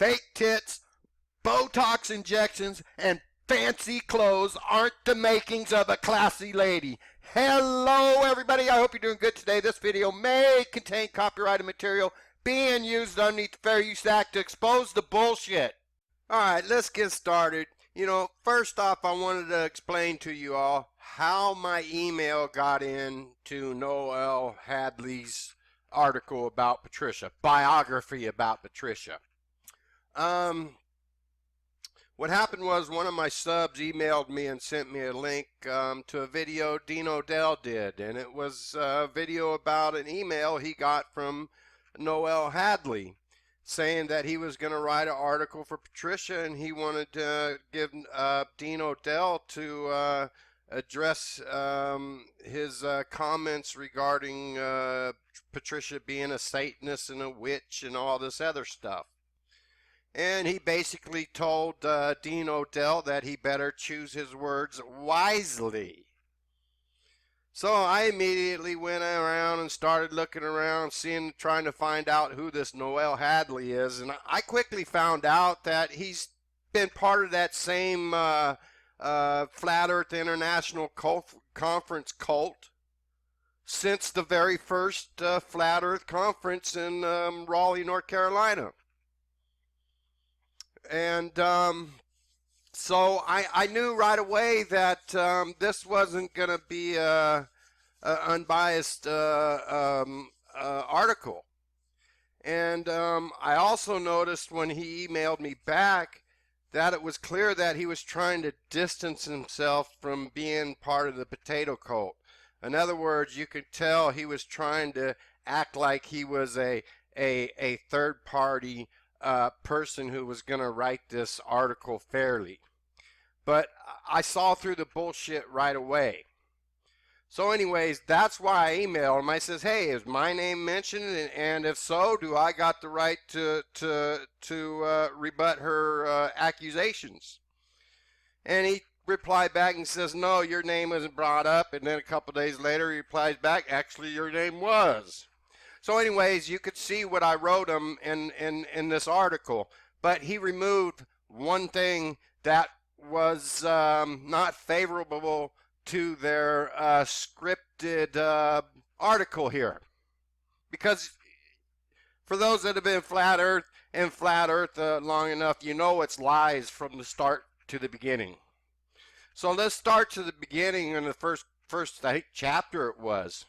fake tits, Botox injections, and fancy clothes aren't the makings of a classy lady. Hello, everybody. I hope you're doing good today. This video may contain copyrighted material being used underneath the Fair Use Act to expose the bullshit. All right, let's get started. First off, I wanted to explain to you all how my email got into Noel Hadley'S article about Patricia, biography about Patricia. What happened was one of my subs emailed me and sent me a link to a video Noel did, and it was a video about an email he got from Noel Hadley saying that he was going to write an article for Patricia, and he wanted to give Noel to address his comments regarding Patricia being a Satanist and a witch and all this other stuff. And he basically told Noel that he better choose his words wisely. So I immediately went around and started looking around, trying to find out who this Noel Hadley is. And I quickly found out that he's been part of that same Flat Earth International Conference cult since the very first Flat Earth Conference in Raleigh, North Carolina. And so I knew right away that this wasn't going to be an unbiased article. And I also noticed when he emailed me back that it was clear that he was trying to distance himself from being part of the potato cult. In other words, you could tell he was trying to act like he was a third party person who was going to write this article fairly. But I saw through the bullshit right away. So anyways, that's why I emailed him. I says, hey, is my name mentioned? And if so, do I got the right to rebut her accusations? And he replied back and says, no, your name wasn't brought up. And then a couple days later, he replies back, actually, your name was. So anyways, you could see what I wrote him in this article, but he removed one thing that was not favorable to their scripted article here. Because for those that have been Flat Earth long enough, you know it's lies from the start to the beginning. So let's start to the beginning in the first I think, chapter it was.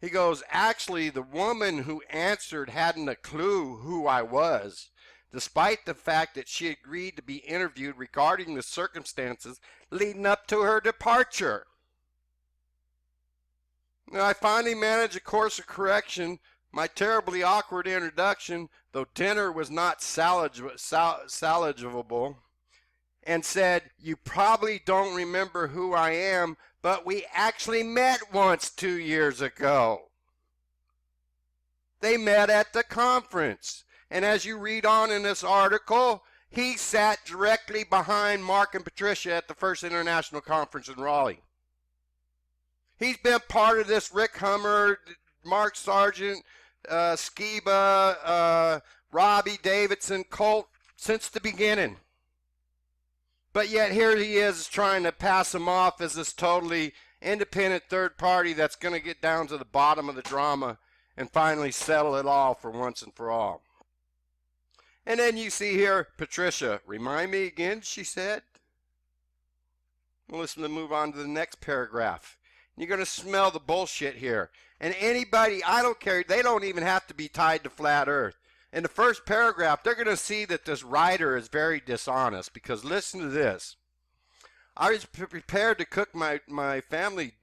He goes, actually, the woman who answered hadn't a clue who I was, despite the fact that she agreed to be interviewed regarding the circumstances leading up to her departure. Now, I finally managed a course of correction, my terribly awkward introduction, though dinner was not salvageable, and said, you probably don't remember who I am, but we actually met once 2 years ago. They met at the conference. And as you read on in this article, he sat directly behind Mark and Patricia at the first international conference in Raleigh. He's been part of this Rick Hummer, Mark Sargent, Skiba, Robbie Davidson cult since the beginning. But yet here he is trying to pass him off as this totally independent third party that's going to get down to the bottom of the drama and finally settle it all for once and for all. And then you see here, Patricia, remind me again, she said. Well, let's move on to the next paragraph. You're going to smell the bullshit here. And anybody, I don't care, they don't even have to be tied to Flat Earth. In the first paragraph, they're going to see that this writer is very dishonest, because listen to this. I was prepared to cook my family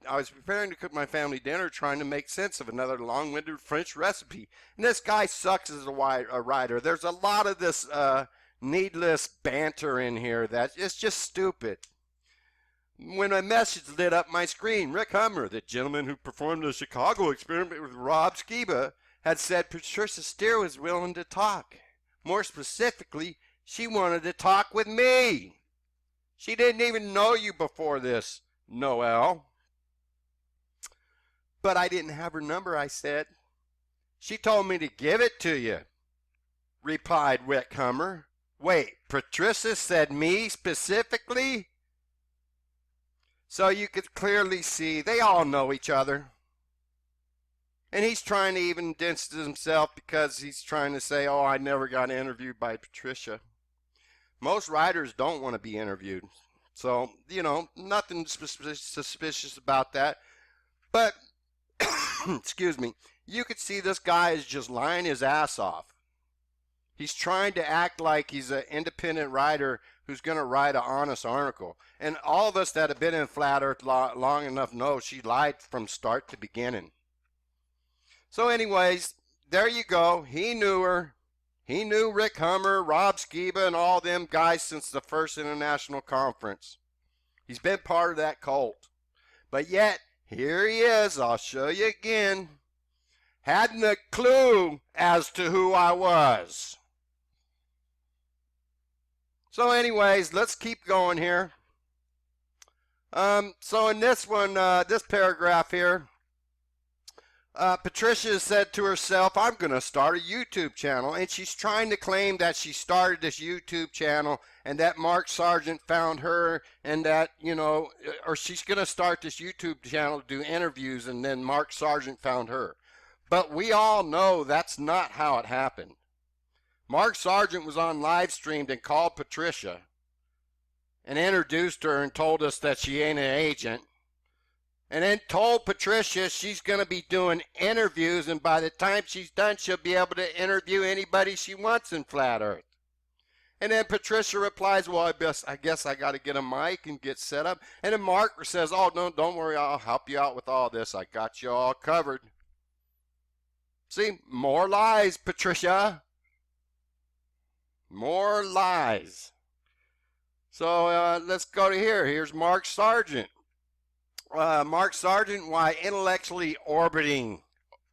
dinner, trying to make sense of another long-winded French recipe. And this guy sucks as a writer. There's a lot of this needless banter in here that it's just stupid. When a message lit up my screen, Rick Hummer, the gentleman who performed the Chicago experiment with Rob Skiba, had said Patricia Steere was willing to talk. More specifically, she wanted to talk with me. She didn't even know you before this, Noel. But I didn't have her number, I said. She told me to give it to you. replied Rick Hummer. Wait, Patricia said me specifically? So you could clearly see they all know each other. And he's trying to even distance himself because he's trying to say, oh, I never got interviewed by Patricia. Most writers don't want to be interviewed. So, you know, nothing suspicious about that. But, excuse me, you could see this guy is just lying his ass off. He's trying to act like he's an independent writer who's going to write an honest article. And all of us that have been in Flat Earth long enough know she lied from start to beginning. So anyways, there you go. He knew her. He knew Rick Hummer, Rob Skiba, and all them guys since the first international conference. He's been part of that cult. But yet, here he is. I'll show you again. Hadn't a clue as to who I was. So anyways, let's keep going here. So in this one, this paragraph here, Patricia said to herself, I'm going to start a YouTube channel. And she's trying to claim that she started this YouTube channel and that Mark Sargent found her and that, you know, or she's going to start this YouTube channel to do interviews and then Mark Sargent found her. But we all know that's not how it happened. Mark Sargent was on live streamed and called Patricia and introduced her and told us that she ain't an agent. And then told Patricia she's going to be doing interviews, and by the time she's done, she'll be able to interview anybody she wants in Flat Earth. And then Patricia replies, well, I guess I got to get a mic and get set up. And then Mark says, oh, no, don't worry, I'll help you out with all this. I got you all covered. See, more lies, Patricia. More lies. So let's go to here. Here's Mark Sargent. Mark Sargent, why intellectually orbiting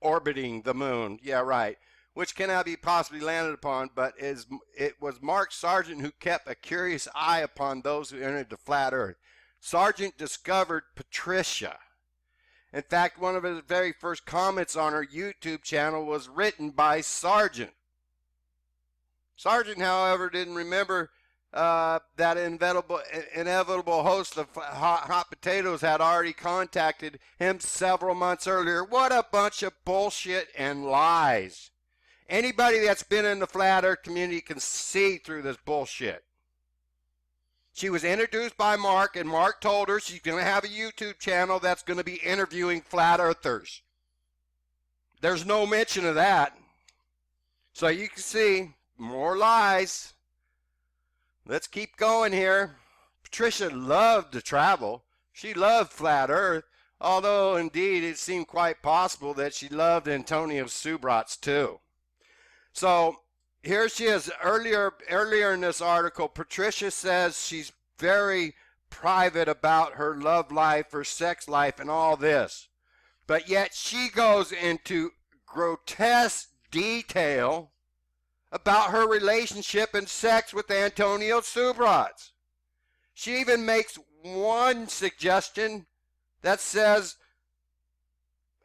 the moon. Yeah, right. Which cannot be possibly landed upon, but it was Mark Sargent who kept a curious eye upon those who entered the flat earth. Sargent discovered Patricia. In fact, one of his very first comments on her YouTube channel was written by Sargent. Sargent, however, didn't remember that inevitable host of Hot Potatoes had already contacted him several months earlier. What a bunch of bullshit and lies. Anybody that's been in the Flat Earth community can see through this bullshit. She was introduced by Mark, and Mark told her she's going to have a YouTube channel that's going to be interviewing Flat Earthers. There's no mention of that. So you can see more lies. Let's keep going here. Patricia loved to travel. She loved Flat Earth, although indeed it seemed quite possible that she loved Antonio Subrats too. So here she is. Earlier in this article, Patricia says she's very private about her love life, her sex life, and all this. But yet she goes into grotesque detail about her relationship and sex with Antonio Subrats. She even makes one suggestion that says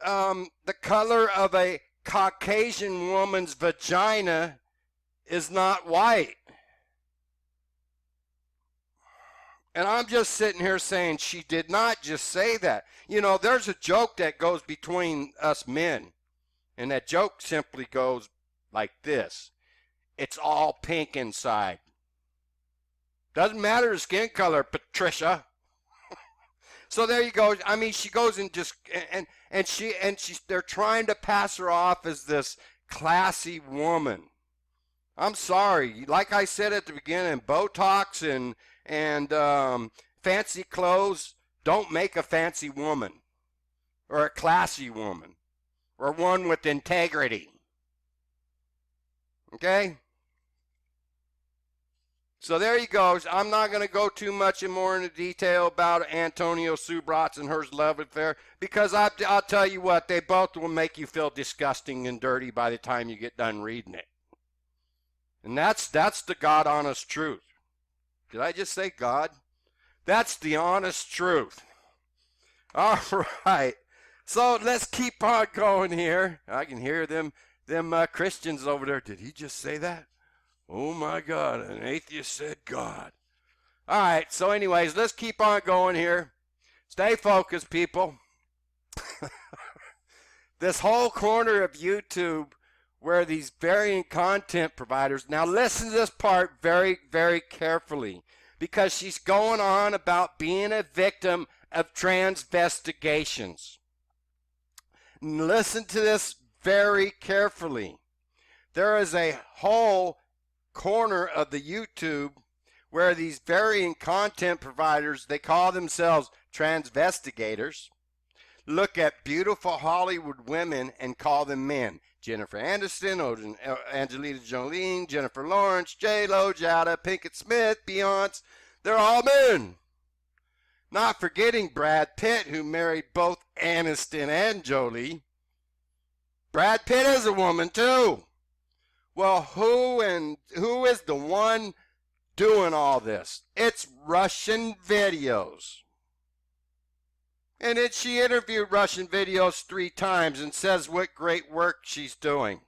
the color of a Caucasian woman's vagina is not white. And I'm just sitting here saying she did not just say that. You know, there's a joke that goes between us men, and that joke simply goes like this. It's all pink inside. Doesn't matter the skin color, Patricia. So there you go. I mean, she goes and just they're trying to pass her off as this classy woman. I'm sorry. Like I said at the beginning, Botox and fancy clothes don't make a fancy woman or a classy woman or one with integrity. Okay? So there you go. I'm not going to go too much more into detail about Antonio Subrats and her love affair because I'll tell you what, they both will make you feel disgusting and dirty by the time you get done reading it. And that's the God honest truth. Did I just say God? That's the honest truth. All right. So let's keep on going here. I can hear them Christians over there. Did he just say that? Oh my God, an atheist said God. All right, so anyways, let's keep on going here. Stay focused, people. This whole corner of YouTube where these varying content providers, now listen to this part very, very carefully, because she's going on about being a victim of transvestigations. Listen to this very carefully. There is a whole corner of the YouTube where these varying content providers, they call themselves transvestigators, look at beautiful Hollywood women and call them men. Jennifer Aniston, Angelina Jolie, Jennifer Lawrence, J-Lo, Jada, Pinkett Smith, Beyonce, they're all men. Not forgetting Brad Pitt, who married both Aniston and Jolie. Brad Pitt is a woman too. Well, who is the one doing all this? It's Russian videos. And then she interviewed Russian videos 3 times and says what great work she's doing.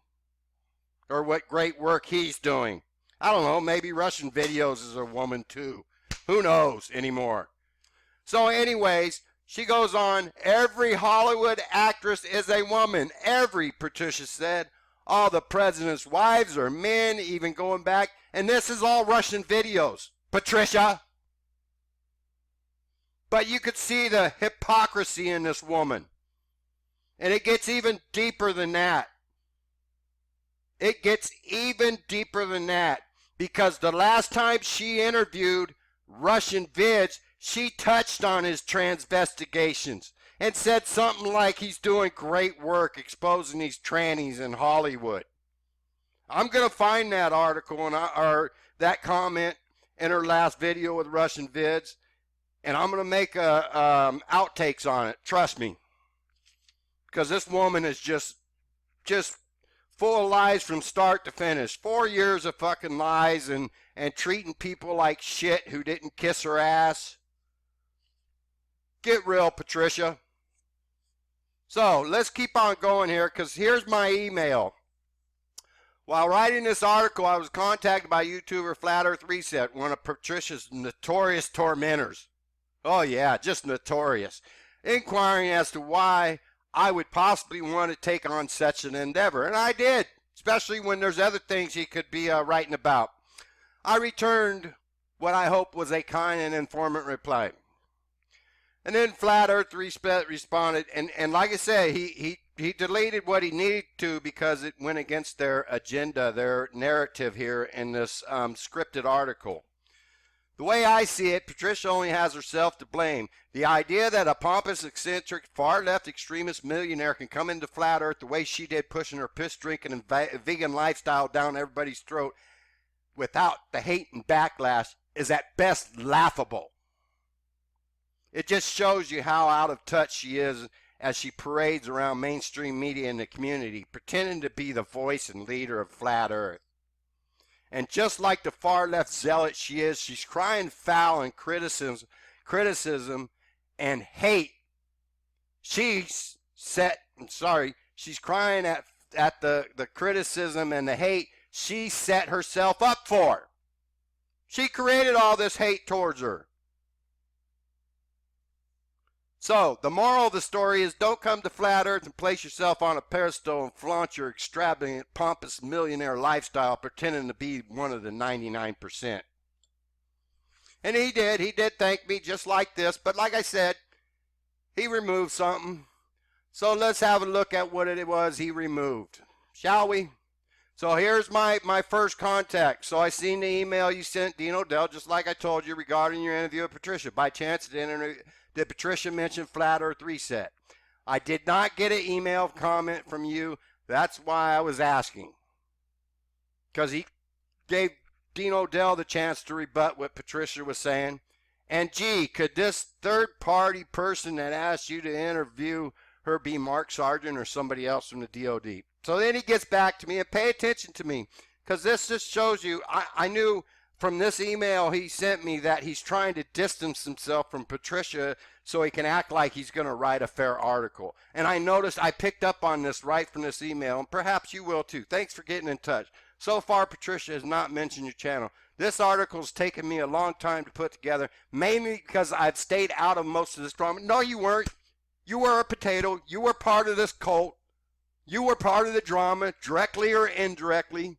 Or what great work he's doing. I don't know, maybe Russian videos is a woman too. Who knows anymore? So anyways, she goes on, every Hollywood actress is a woman. Every, Patricia said. All the president's wives are men, even going back. And this is all Russian videos, Patricia. But you could see the hypocrisy in this woman. And it gets even deeper than that. It gets even deeper than that. Because the last time she interviewed Russian vids, she touched on his transvestigations and said something like he's doing great work exposing these trannies in Hollywood. I'm going to find that article or that comment in her last video with Russian vids, and I'm going to make outtakes on it. Trust me. Because this woman is just full of lies from start to finish. 4 years of fucking lies and treating people like shit who didn't kiss her ass. Get real, Patricia. So let's keep on going here, because here's my email. While writing this article, I was contacted by YouTuber Flat Earth Reset, one of Patricia's notorious tormentors. Oh yeah, just notorious. Inquiring as to why I would possibly want to take on such an endeavor. And I did, especially when there's other things he could be writing about. I returned what I hope was a kind and informant reply. And then Flat Earth responded, and like I say, he deleted what he needed to because it went against their agenda, their narrative here in this scripted article. The way I see it, Patricia only has herself to blame. The idea that a pompous, eccentric, far-left extremist millionaire can come into Flat Earth the way she did, pushing her piss-drinking and vegan lifestyle down everybody's throat without the hate and backlash is at best laughable. It just shows you how out of touch she is as she parades around mainstream media in the community, pretending to be the voice and leader of Flat Earth. And just like the far-left zealot she is, she's crying foul and criticism and hate. She's crying at the criticism and the hate she set herself up for. She created all this hate towards her. So, the moral of the story is don't come to Flat Earth and place yourself on a pedestal and flaunt your extravagant, pompous millionaire lifestyle pretending to be one of the 99%. And he did thank me just like this, but like I said, he removed something. So let's have a look at what it was he removed, shall we? So here's my first contact. So I seen the email you sent, Dean O'Dell, just like I told you regarding your interview with Patricia. By chance, did Patricia mention Flat Earth Reset? I did not get an email comment from you. That's why I was asking. Because he gave Dean O'Dell the chance to rebut what Patricia was saying. And gee, could this third-party person that asked you to interview her be Mark Sargent or somebody else from the DOD? So then he gets back to me, and pay attention to me, because this just shows you, I knew from this email he sent me that he's trying to distance himself from Patricia so he can act like he's going to write a fair article. And I noticed, I picked up on this right from this email, and perhaps you will too. Thanks for getting in touch. So far, Patricia has not mentioned your channel. This article's taken me a long time to put together, mainly because I've stayed out of most of this drama. No, you weren't. You were a potato. You were part of this cult. You were part of the drama, directly or indirectly,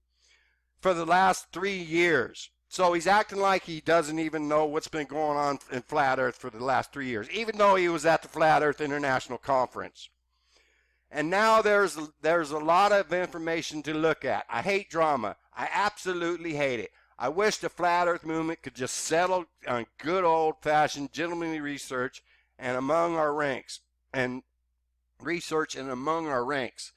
for the last 3 years. So he's acting like he doesn't even know what's been going on in Flat Earth for the last 3 years, even though he was at the Flat Earth International Conference. And now there's a lot of information to look at. I hate drama. I absolutely hate it. I wish the Flat Earth movement could just settle on good old-fashioned gentlemanly research and among our ranks. And research and among our ranks.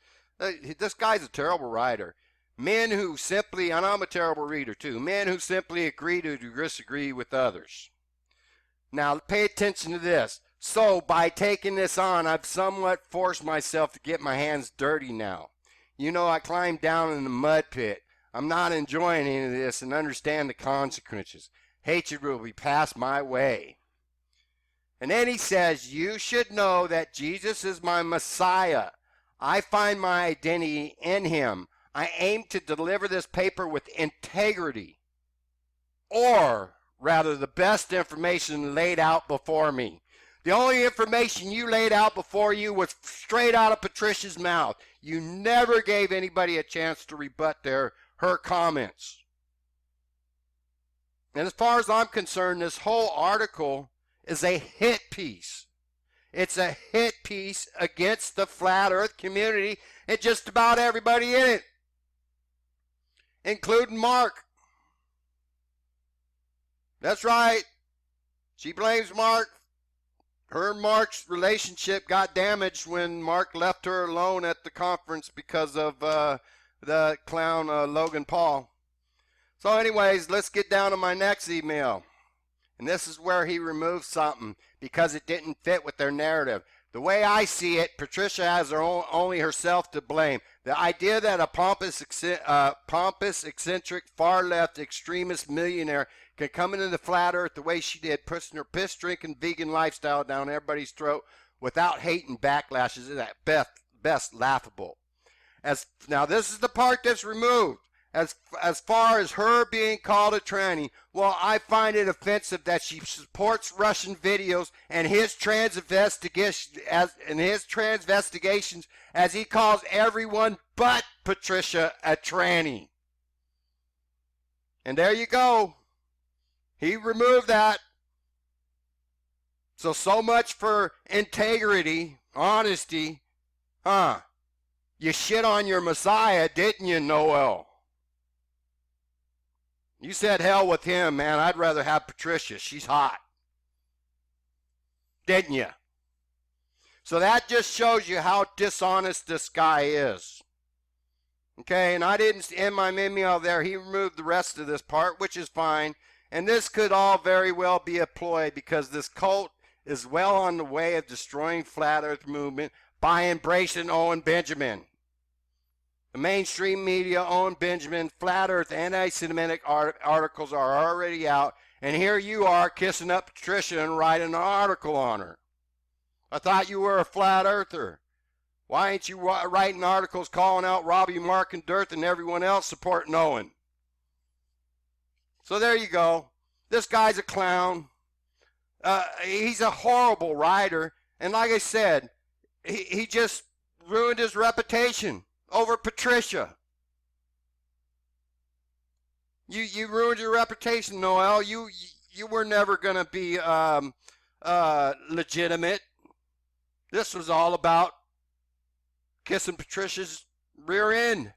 This guy's a terrible writer. Men who simply, and I'm a terrible reader too, men who simply agree to disagree with others. Now pay attention to this. So by taking this on, I've somewhat forced myself to get my hands dirty now. You know, I climbed down in the mud pit. I'm not enjoying any of this and understand the consequences. Hatred will be passed my way. And then he says, you should know that Jesus is my Messiah. I find my identity in him. I aim to deliver this paper with integrity, or rather the best information laid out before me. The only information you laid out before you was straight out of Patricia's mouth. You never gave anybody a chance to rebut her comments. And as far as I'm concerned, this whole article is a hit piece. It's a hit piece against the Flat Earth community and just about everybody in it, including Mark. That's right. She blames Mark. Her and Mark's relationship got damaged when Mark left her alone at the conference because of the clown Logan Paul. So anyways, let's get down to my next email. And this is where he removed something because it didn't fit with their narrative. The way I see it, Patricia has only herself to blame. The idea that a pompous, eccentric, far-left, extremist millionaire can come into the Flat Earth the way she did, pushing her piss-drinking vegan lifestyle down everybody's throat without hate and backlashes is at best laughable. Now, this is the part that's removed. As far as her being called a tranny, well, I find it offensive that she supports Russian videos and his transvestigations, as he calls everyone but Patricia a tranny. And there you go. He removed that. So much for integrity, honesty. You shit on your Messiah, didn't you, Noel? You said hell with him, man. I'd rather have Patricia. She's hot. Didn't you? So that just shows you how dishonest this guy is. Okay, and I didn't end my email there. He removed the rest of this part, which is fine. And this could all very well be a ploy because this cult is well on the way of destroying Flat Earth movement by embracing Owen Benjamin. The mainstream media, Owen Benjamin, Flat Earth, anti-Semitic articles are already out, and here you are kissing up Patricia and writing an article on her. I thought you were a Flat Earther. Why ain't you writing articles calling out Robbie, Mark, and Dirth and everyone else supporting Owen? So there you go. This guy's a clown. He's a horrible writer, and like I said, he just ruined his reputation over Patricia. You ruined your reputation, Noel. You were never going to be legitimate. This was all about kissing Patricia's rear end,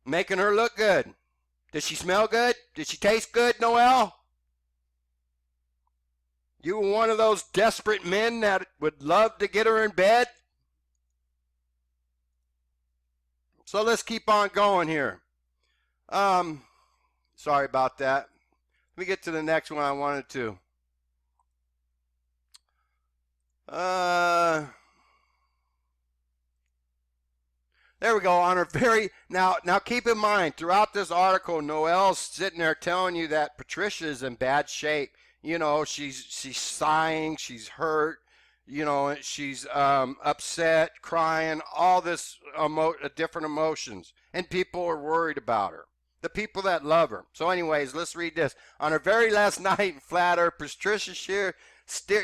making her look good. Did she smell good? Did she taste good, Noel? You were one of those desperate men that would love to get her in bed? So let's keep on going here. Sorry about that. Let me get to the next one I wanted to. There we go. On her very now keep in mind, throughout this article, Noel's sitting there telling you that Patricia is in bad shape. You know, she's sighing, she's hurt. she's upset, crying, all this different emotions, and people are worried about her. The people that love her. So, anyways, let's read this. On her very last night in Flat Earth, Patricia Steere,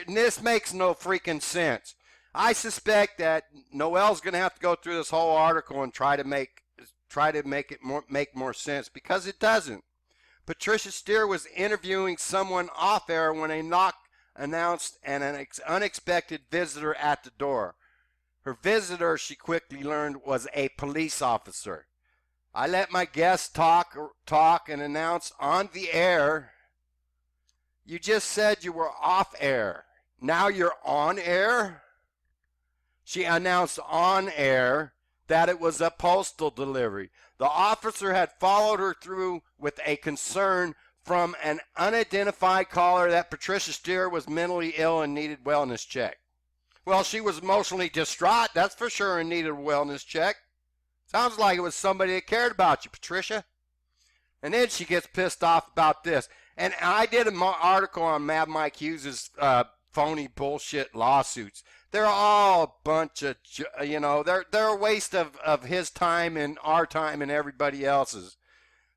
and this makes no freaking sense. I suspect that Noel's going to have to go through this whole article and try to make it make more sense, because it doesn't. Patricia Steere was interviewing someone off air when a knock announced an unexpected visitor at the door. Her visitor, she quickly learned, was a police officer. I let my guest talk and announce on the air. You just said you were off air. Now you're on air? She announced on air that it was a postal delivery. The officer had followed her through with a concern from an unidentified caller that Patricia Steere was mentally ill and needed wellness check. Well, she was emotionally distraught, that's for sure, and needed a wellness check. Sounds like it was somebody that cared about you, Patricia. And then she gets pissed off about this. And I did an article on Mad Mike Hughes' phony bullshit lawsuits. They're all a bunch of, they're a waste of his time and our time and everybody else's.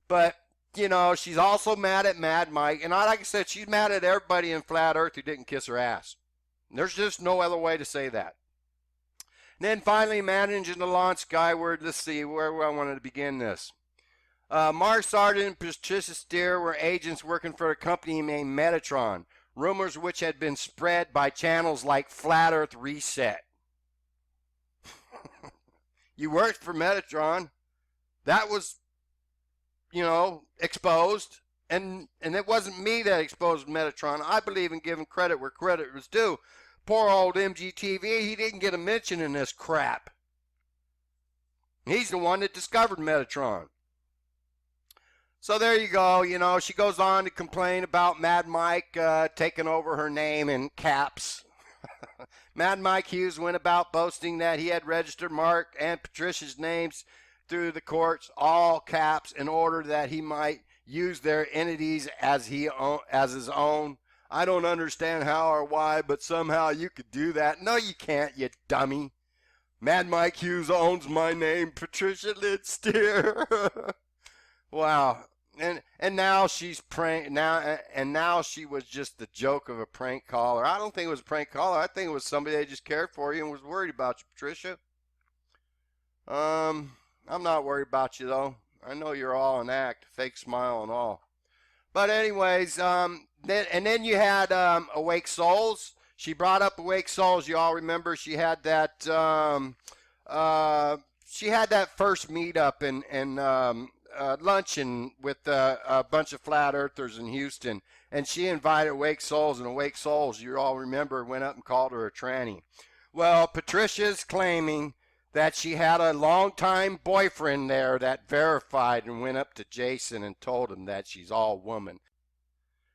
But, she's also mad at Mad Mike. And like I said, she's mad at everybody in Flat Earth who didn't kiss her ass. There's just no other way to say that. And then finally, managing to launch skyward. Let's see where I wanted to begin this. Mark Sargent and Patricia Steere were agents working for a company named Metatron. Rumors which had been spread by channels like Flat Earth Reset. You worked for Metatron. That was, exposed. And it wasn't me that exposed Metatron. I believe in giving credit where credit was due. Poor old MGTV, he didn't get a mention in this crap. He's the one that discovered Metatron. So there you go. She goes on to complain about Mad Mike taking over her name in caps. Mad Mike Hughes went about boasting that he had registered Mark and Patricia's names through the courts, all caps, in order that he might use their entities as his own. I don't understand how or why, but somehow you could do that. No, you can't, you dummy. Mad Mike Hughes owns my name, Patricia Steere. Wow. And now she's now she was just the joke of a prank caller. I don't think it was a prank caller. I think it was somebody that just cared for you and was worried about you, Patricia. I'm not worried about you though. I know you're all an act, fake smile and all. But anyways, then you had Awake Souls. She brought up Awake Souls. You all remember she had that first meetup and luncheon with a bunch of flat earthers in Houston, and she invited Awake Souls, and Awake Souls, you all remember, went up and called her a tranny. Well, Patricia's claiming that she had a longtime boyfriend there that verified and went up to Jason and told him that she's all woman.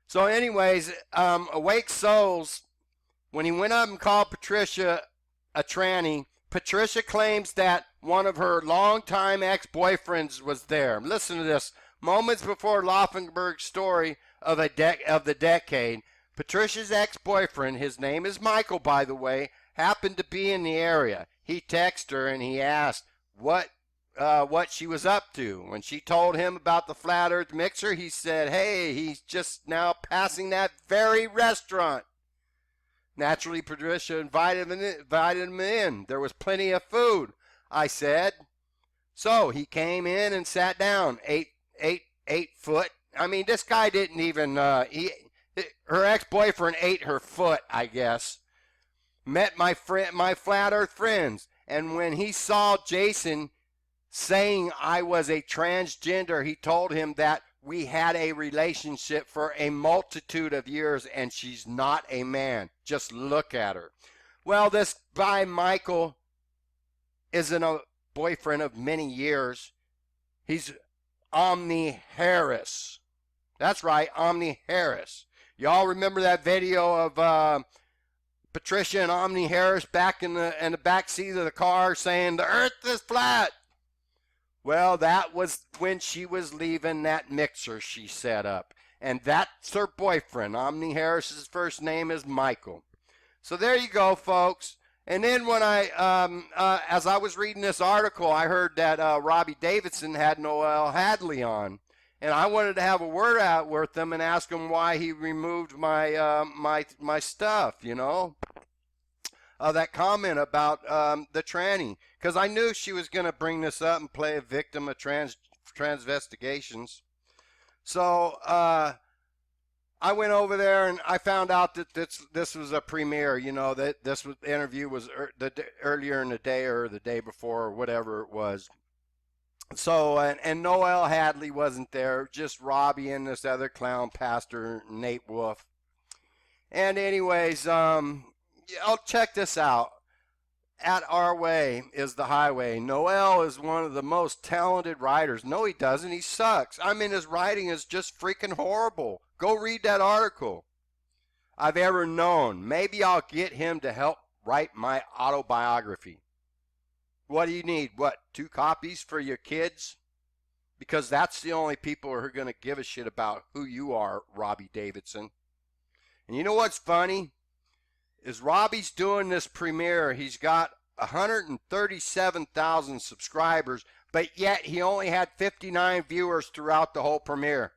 So anyways, Awake Souls, when he went up and called Patricia a tranny, Patricia claims that one of her longtime ex-boyfriends was there. Listen to this. Moments before Laufenberg's story of the decade, Patricia's ex-boyfriend, his name is Michael, by the way, happened to be in the area. He texted her and he asked what she was up to. When she told him about the Flat Earth Mixer, he said, hey, he's just now passing that very restaurant. Naturally, Patricia invited him in. There was plenty of food, I said. So he came in and sat down. 8 foot. I mean, this guy didn't even, her ex-boyfriend ate her foot, I guess. Met my Flat Earth friends. And when he saw Jason saying I was a transgender, he told him that we had a relationship for a multitude of years and she's not a man. Just look at her. Well, this guy Michael isn't a boyfriend of many years. He's Omni Harris. That's right, Omni Harris. Y'all remember that video of Patricia and Omni Harris back in the back seat of the car saying the earth is flat? Well, that was when she was leaving that mixer she set up. And that's her boyfriend. Omni Harris's first name is Michael. So there you go, folks. And then when as I was reading this article, I heard that Robbie Davidson had Noel Hadley on, and I wanted to have a word out with him and ask him why he removed my stuff. That comment about the tranny, because I knew she was going to bring this up and play a victim of transvestigations. So I went over there and I found out that this was a premiere. That this interview was earlier in the day or the day before or whatever it was. So and Noel Hadley wasn't there, just Robbie and this other clown pastor Nate Wolf. And anyways, check this out. At Our Way is the Highway. Noel is one of the most talented writers. No, he doesn't. He sucks. I mean, his writing is just freaking horrible. Go read that article. I've ever known. Maybe I'll get him to help write my autobiography. What do you need? 2 copies for your kids? Because that's the only people who are going to give a shit about who you are, Robbie Davidson. And you know what's funny? Is Robbie's doing this premiere. He's got 137,000 subscribers, but yet he only had 59 viewers throughout the whole premiere.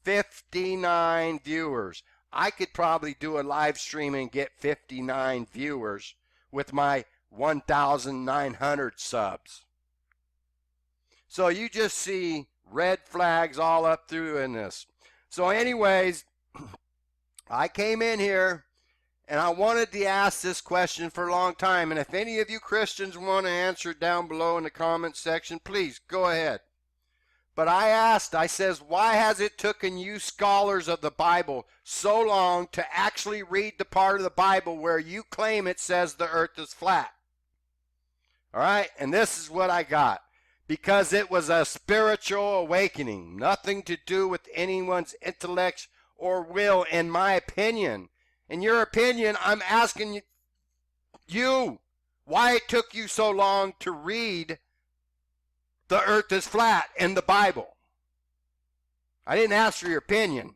59 viewers. I could probably do a live stream and get 59 viewers with my 1,900 subs. So you just see red flags all up through in this. So anyways, I came in here and I wanted to ask this question for a long time. And if any of you Christians want to answer it down below in the comment section, please go ahead. But I says, why has it taken you scholars of the Bible so long to actually read the part of the Bible where you claim it says the earth is flat? All right, and this is what I got. Because it was a spiritual awakening, nothing to do with anyone's intellect or will, in my opinion. In your opinion, I'm asking you why it took you so long to read the earth is flat in the Bible. I didn't ask for your opinion.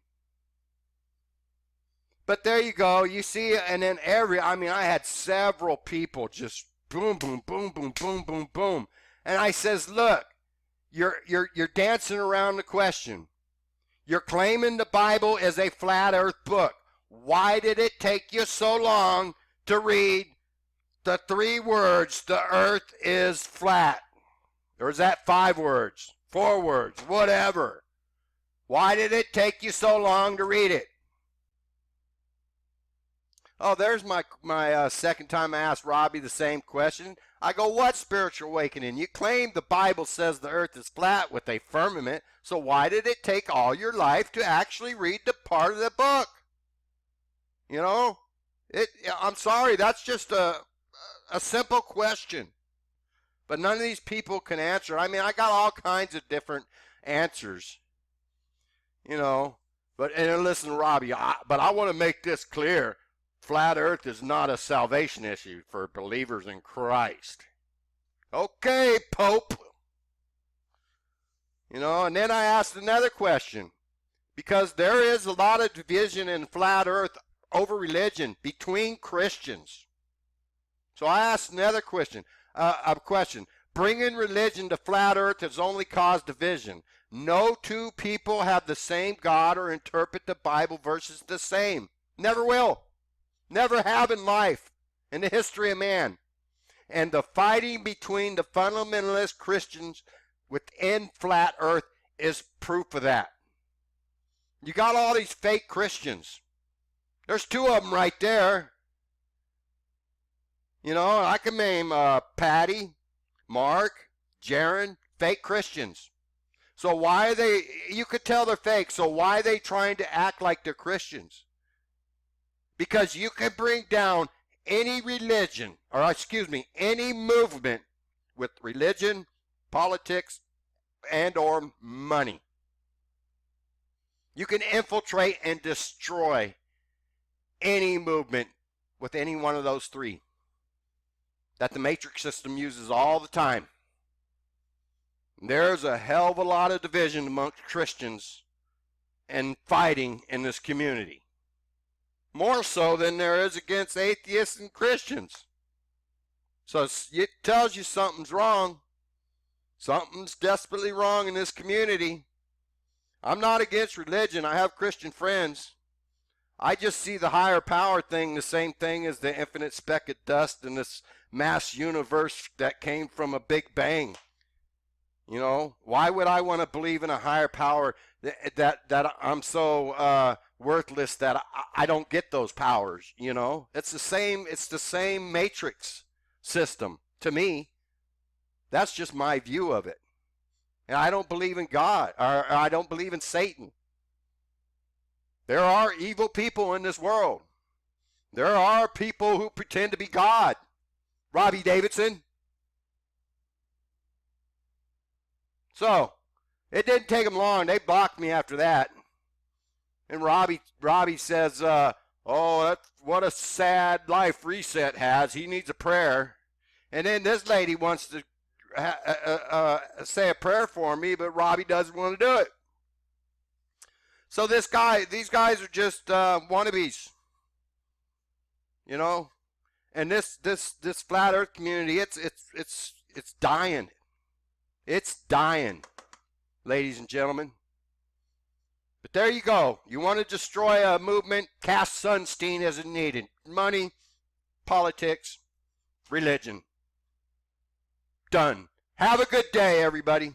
But there you go. You see, and then I had several people just boom, boom, boom, boom, boom, boom, boom. And I says, look, you're dancing around the question. You're claiming the Bible is a flat earth book. Why did it take you so long to read the 3 words, the earth is flat? Or is that 5 words, 4 words, whatever? Why did it take you so long to read it? Oh, there's my second time I asked Robbie the same question. I go, what spiritual awakening? You claim the Bible says the earth is flat with a firmament, so why did it take all your life to actually read the part of the book? I'm sorry, that's just a simple question. But none of these people can answer. I mean, I got all kinds of different answers. But listen, Robbie, but I want to make this clear. Flat earth is not a salvation issue for believers in Christ. Okay, Pope. And then I asked another question. Because there is a lot of division in flat earth over religion between Christians. So I asked another question. Bringing religion to flat earth has only caused division. No 2 people have the same God or interpret the Bible verses the same. Never will. Never have in life, in the history of man. And the fighting between the fundamentalist Christians within flat earth is proof of that. You got all these fake Christians. There's 2 of them right there. I can name Patty, Mark, Jaron, fake Christians. So why are they, you could tell they're fake, so why are they trying to act like they're Christians? Because you can bring down any religion, any movement with religion, politics, and or money. You can infiltrate and destroy any movement with any one of those 3 that the matrix system uses all the time. There's a hell of a lot of division amongst Christians and fighting in this community. more so than there is against atheists and Christians. So it tells you something's wrong. Something's desperately wrong in this community. I'm not against religion. I have Christian friends. I just see the higher power thing the same thing as the infinite speck of dust in this mass universe that came from a big bang. You know, why would I want to believe in a higher power that I'm so worthless that I don't get those powers? You know, it's the same matrix system to me. That's just my view of it. And I don't believe in God, or I don't believe in Satan. There are evil people in this world. There are people who pretend to be God. Robbie Davidson. So, it didn't take them long. They blocked me after that. And Robbie says, oh, what a sad life Reset has. He needs a prayer. And then this lady wants to say a prayer for me, but Robbie doesn't want to do it. So these guys are just wannabes, you know. And this flat Earth community, it's dying. It's dying, ladies and gentlemen. But there you go. You want to destroy a movement? Cast Sunstein as it needed. Money, politics, religion. Done. Have a good day, everybody.